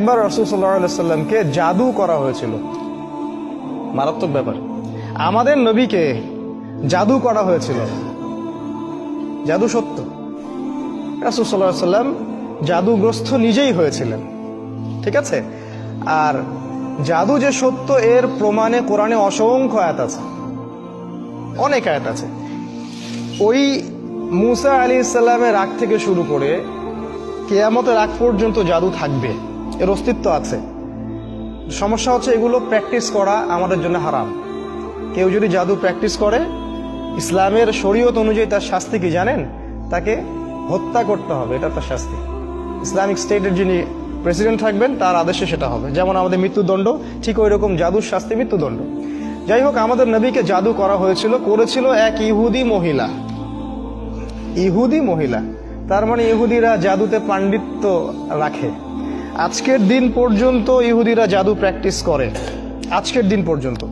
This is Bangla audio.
একবার রাসূল সাল্লাল্লাহু আলাইহি সাল্লামকে জাদু করা হয়েছিল। মারাত্মক ব্যাপার। আমাদের নবীকে জাদু করা হয়েছিল। জাদু সত্য। রাসূল সাল্লাল্লাহু আলাইহি সাল্লাম জাদুগ্রস্ত নিজেই হয়েছিলেন। ঠিক আছে? আর জাদু যে সত্য এর প্রমাণে কোরআনে অসংখ্য আয়াত আছে, অনেক আয়াত আছে। ওই মুসা আলাইহিস সালামের আগ থেকে শুরু করে কিয়ামতের আগ পর্যন্ত জাদু থাকবে, এর অস্তিত্ব আছে। সমস্যা হচ্ছে এগুলো প্র্যাকটিস করা আমাদের জন্য হারাম। কেউ যদি জাদু প্র্যাকটিস করে, ইসলামের শরীয়ত অনুযায়ী তার শাস্তি কি জানেন? তাকে হত্যা করতে হবে, এটা তার শাস্তি। ইসলামিক স্টেটের যিনি প্রেসিডেন্ট থাকবেন তার আদেশে সেটা হবে। যেমন আমাদের মৃত্যুদণ্ড, ঠিক ওই রকম জাদুর শাস্তি মৃত্যুদণ্ড। যাই হোক, আমাদের নবীকে জাদু করা হয়েছিল, করেছিল এক ইহুদি মহিলা। ইহুদি মহিলা, তার মানে ইহুদিরা জাদুতে পাণ্ডিত্য রাখে। আজকের দিন পর্যন্ত ইহুদিরা জাদু প্র্যাকটিস করে, আজকের দিন পর্যন্ত।